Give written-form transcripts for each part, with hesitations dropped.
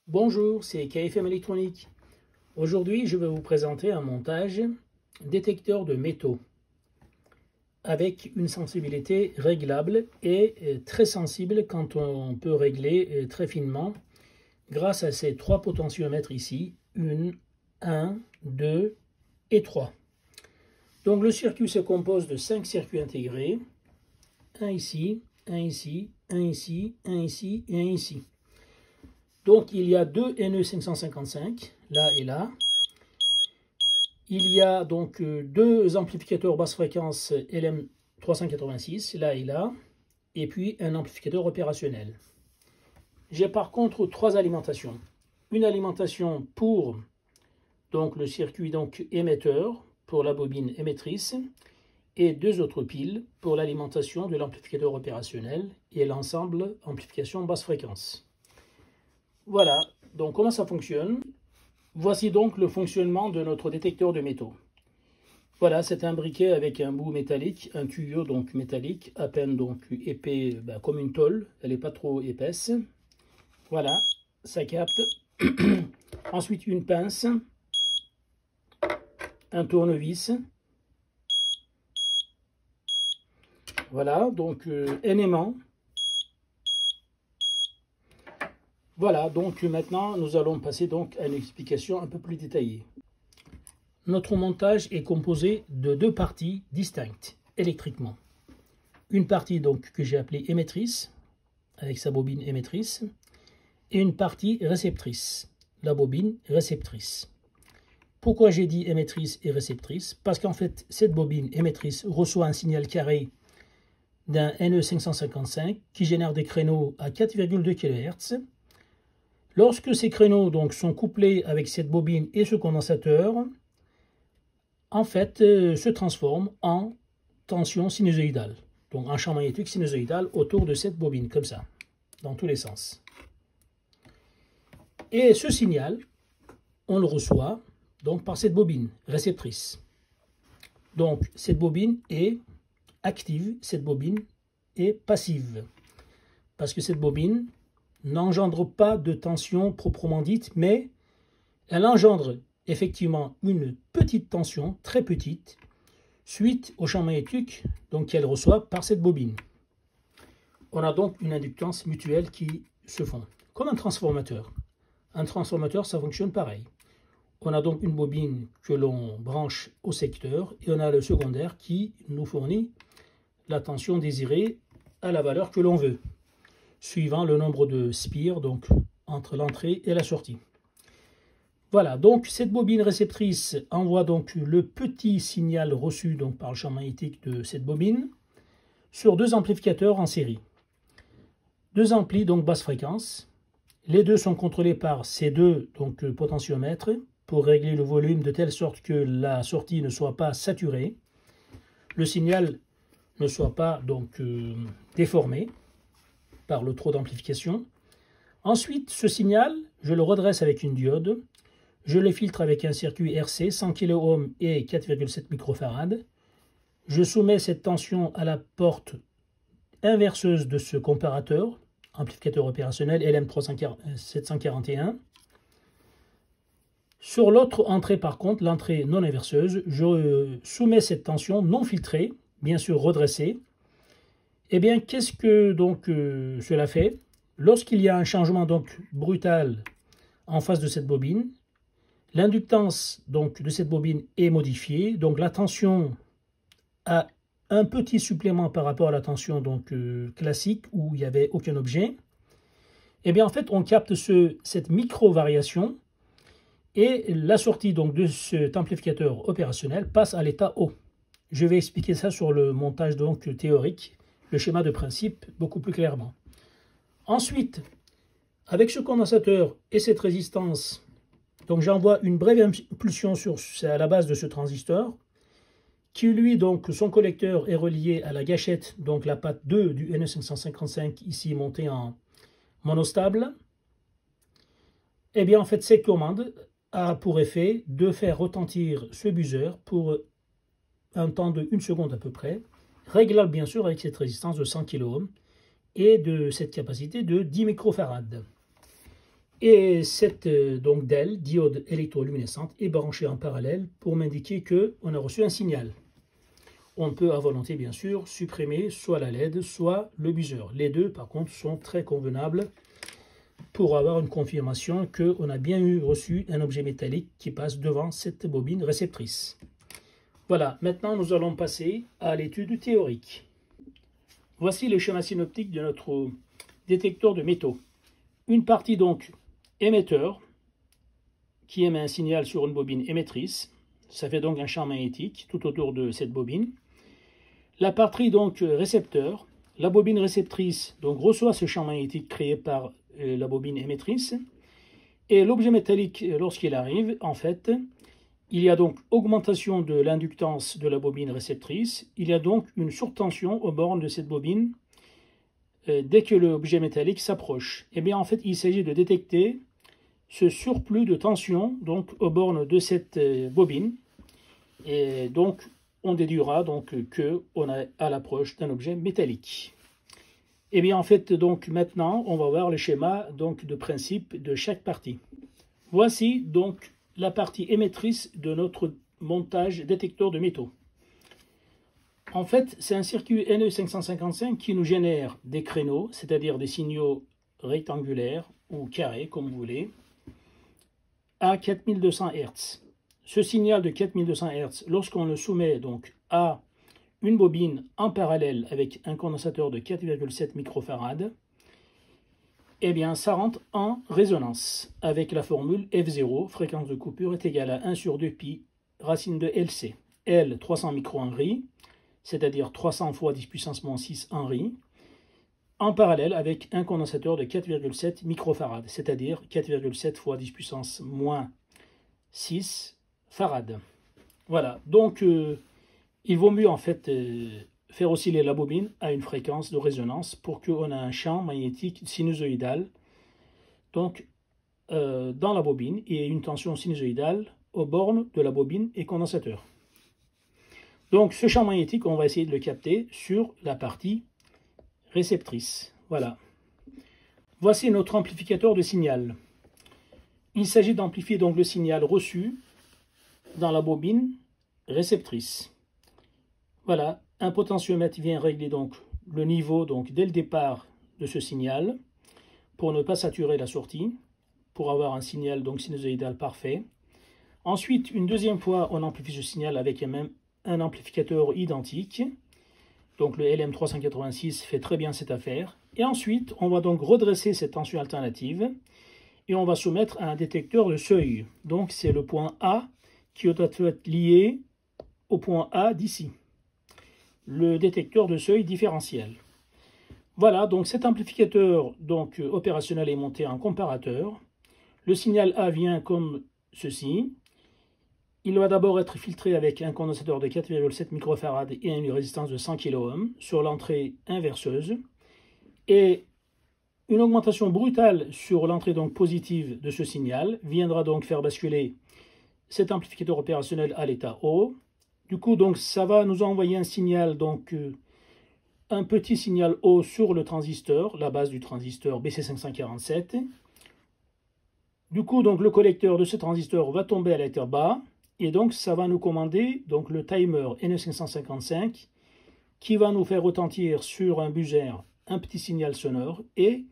Bonjour, c'est KFM Électronique. Aujourd'hui, je vais vous présenter un montage détecteur de métaux avec une sensibilité réglable et très sensible quand on peut régler très finement grâce à ces trois potentiomètres ici, 1, 2 et 3. Donc le circuit se compose de 5 circuits intégrés, un ici, un ici, un ici, un ici et un ici. Donc il y a deux NE555, là et là. Il y a donc deux amplificateurs basse fréquence LM386, là et là, et puis un amplificateur opérationnel. J'ai par contre trois alimentations. Une alimentation pour donc, le circuit donc, émetteur, pour la bobine émettrice, et deux autres piles pour l'alimentation de l'amplificateur opérationnel et l'ensemble amplification basse fréquence. Voilà, donc comment ça fonctionne? Voici donc le fonctionnement de notre détecteur de métaux. Voilà, c'est un briquet avec un bout métallique, un tuyau donc métallique, à peine donc épais comme une tôle, elle n'est pas trop épaisse. Voilà, ça capte. Ensuite une pince, un tournevis. Voilà, donc un aimant. Voilà, donc maintenant nous allons passer donc à une explication un peu plus détaillée. Notre montage est composé de deux parties distinctes électriquement. Une partie donc que j'ai appelée émettrice, avec sa bobine émettrice, et une partie réceptrice, la bobine réceptrice. Pourquoi j'ai dit émettrice et réceptrice? Parce qu'en fait, cette bobine émettrice reçoit un signal carré d'un NE555 qui génère des créneaux à 4,2 kHz. Lorsque ces créneaux donc, sont couplés avec cette bobine et ce condensateur, en fait, se transforment en tension sinusoïdale. Donc un champ magnétique sinusoïdal autour de cette bobine, comme ça, dans tous les sens. Et ce signal, on le reçoit donc par cette bobine réceptrice. Donc cette bobine est active, cette bobine est passive. Parce que cette bobine n'engendre pas de tension proprement dite, mais elle engendre effectivement une petite tension, très petite, suite au champ magnétique qu'elle reçoit par cette bobine. On a donc une inductance mutuelle qui se font, comme un transformateur. Un transformateur, ça fonctionne pareil. On a donc une bobine que l'on branche au secteur et on a le secondaire qui nous fournit la tension désirée à la valeur que l'on veut, suivant le nombre de spires donc entre l'entrée et la sortie. Voilà, donc cette bobine réceptrice envoie donc le petit signal reçu donc par le champ magnétique de cette bobine sur deux amplificateurs en série. Deux amplis donc basse fréquence. Les deux sont contrôlés par ces deux donc potentiomètres pour régler le volume de telle sorte que la sortie ne soit pas saturée, le signal ne soit pas donc déformé par le trop d'amplification. Ensuite, ce signal, je le redresse avec une diode. Je le filtre avec un circuit RC 100 kΩ et 4,7 microfarad. Je soumets cette tension à la porte inverseuse de ce comparateur, amplificateur opérationnel LM741. Sur l'autre entrée par contre, l'entrée non inverseuse, je soumets cette tension non filtrée, bien sûr redressée. Eh bien, qu'est-ce que donc cela fait? Lorsqu'il y a un changement donc brutal en face de cette bobine, l'inductance donc de cette bobine est modifiée, donc la tension a un petit supplément par rapport à la tension donc classique où il n'y avait aucun objet. Et bien en fait on capte cette micro-variation et la sortie donc de cet amplificateur opérationnel passe à l'état haut. Je vais expliquer ça sur le montage donc théorique, le schéma de principe beaucoup plus clairement. Ensuite, avec ce condensateur et cette résistance, donc j'envoie une brève impulsion à la base de ce transistor, qui lui, donc, son collecteur est relié à la gâchette, donc la patte 2 du NE555, ici montée en monostable. Et bien en fait, cette commande a pour effet de faire retentir ce buzzer pour un temps de 1 seconde à peu près, réglable bien sûr avec cette résistance de 100 kΩ et de cette capacité de 10 microfarad. Et cette donc DEL, diode électroluminescente, est branchée en parallèle pour m'indiquer qu'on a reçu un signal. On peut à volonté, bien sûr, supprimer soit la LED, soit le buzzer. Les deux, par contre, sont très convenables pour avoir une confirmation qu'on a bien reçu un objet métallique qui passe devant cette bobine réceptrice. Voilà, maintenant nous allons passer à l'étude théorique. Voici le schéma synoptique de notre détecteur de métaux. Une partie donc émetteur qui émet un signal sur une bobine émettrice. Ça fait donc un champ magnétique tout autour de cette bobine. La partie donc récepteur, la bobine réceptrice donc reçoit ce champ magnétique créé par la bobine émettrice. Et l'objet métallique, lorsqu'il arrive, en fait, il y a donc augmentation de l'inductance de la bobine réceptrice. Il y a donc une surtension aux bornes de cette bobine dès que l'objet métallique s'approche. Eh bien, en fait, il s'agit de détecter ce surplus de tension donc aux bornes de cette bobine. Et donc, on déduira donc qu'on est à l'approche d'un objet métallique. Et bien, en fait, donc maintenant, on va voir le schéma donc de principe de chaque partie. Voici donc la partie émettrice de notre montage détecteur de métaux. En fait, c'est un circuit NE555 qui nous génère des créneaux, c'est-à-dire des signaux rectangulaires ou carrés, comme vous voulez, à 4200 Hz. Ce signal de 4200 Hz, lorsqu'on le soumet donc à une bobine en parallèle avec un condensateur de 4,7 microfarad, eh bien, ça rentre en résonance avec la formule F0, fréquence de coupure est égale à 1 sur 2pi racine de LC. L, 300 microhenry, c'est-à-dire 300 fois 10 puissance moins 6 Henry, en parallèle avec un condensateur de 4,7 microfarad, c'est-à-dire 4,7 fois 10 puissance moins 6 farad. Voilà, donc il vaut mieux en fait faire osciller la bobine à une fréquence de résonance pour qu'on ait un champ magnétique sinusoïdal donc, dans la bobine et une tension sinusoïdale aux bornes de la bobine et condensateur. Donc ce champ magnétique, on va essayer de le capter sur la partie réceptrice. Voilà. Voici notre amplificateur de signal. Il s'agit d'amplifier donc le signal reçu dans la bobine réceptrice. Voilà, un potentiomètre vient régler donc le niveau donc dès le départ de ce signal pour ne pas saturer la sortie, pour avoir un signal donc sinusoïdal parfait. Ensuite, une deuxième fois, on amplifie ce signal avec un amplificateur identique. Donc le LM386 fait très bien cette affaire. Et ensuite, on va donc redresser cette tension alternative et on va soumettre à un détecteur de seuil. Donc c'est le point A qui doit être lié au point A d'ici. Le détecteur de seuil différentiel. Voilà, donc cet amplificateur donc, opérationnel est monté en comparateur. Le signal A vient comme ceci. Il va d'abord être filtré avec un condensateur de 4,7 microfarad et une résistance de 100 kΩ sur l'entrée inverseuse. Et une augmentation brutale sur l'entrée donc positive de ce signal viendra donc faire basculer cet amplificateur opérationnel à l'état haut. Du coup, donc, ça va nous envoyer un signal, donc un petit signal haut sur le transistor, la base du transistor BC547. Du coup, donc, le collecteur de ce transistor va tomber à l'état bas, et donc ça va nous commander donc, le timer NE555 qui va nous faire retentir sur un buzzer un petit signal sonore et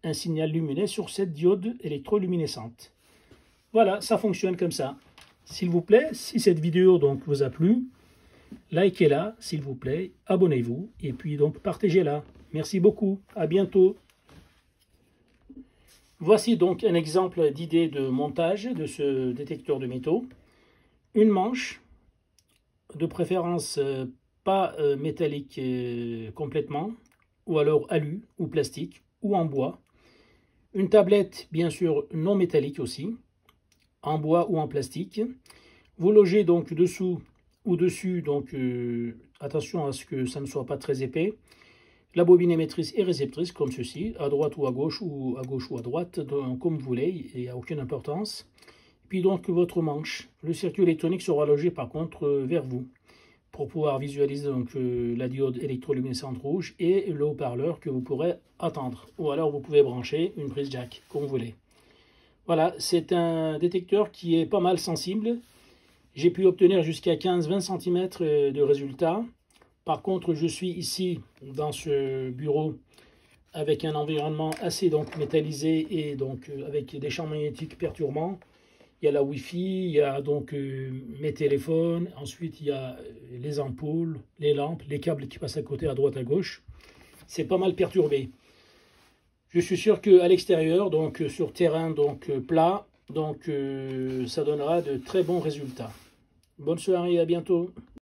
un signal lumineux sur cette diode électroluminescente. Voilà, ça fonctionne comme ça. S'il vous plaît, si cette vidéo donc vous a plu, likez-la, s'il vous plaît, abonnez-vous et puis donc partagez-la. Merci beaucoup, à bientôt. Voici donc un exemple d'idée de montage de ce détecteur de métaux. Une manche, de préférence pas métallique complètement, ou alors alu ou plastique, ou en bois. Une tablette, bien sûr, non métallique aussi, en bois ou en plastique. Vous logez donc dessous ou dessus, donc attention à ce que ça ne soit pas très épais. La bobine émettrice et réceptrice, comme ceci, à droite ou à gauche ou à droite, donc, comme vous voulez, il n'y a aucune importance. Puis donc votre manche. Le circuit électronique sera logé par contre vers vous pour pouvoir visualiser donc la diode électroluminescente rouge et le haut-parleur que vous pourrez attendre. Ou alors vous pouvez brancher une prise jack, comme vous voulez. Voilà, c'est un détecteur qui est pas mal sensible. J'ai pu obtenir jusqu'à 15-20 cm de résultats. Par contre, je suis ici dans ce bureau avec un environnement assez donc métallisé et donc avec des champs magnétiques perturbants. Il y a la Wi-Fi, il y a donc mes téléphones, ensuite il y a les ampoules, les lampes, les câbles qui passent à côté, à droite, à gauche. C'est pas mal perturbé. Je suis sûr qu'à l'extérieur, donc sur terrain donc plat, donc ça donnera de très bons résultats. Bonne soirée, à bientôt.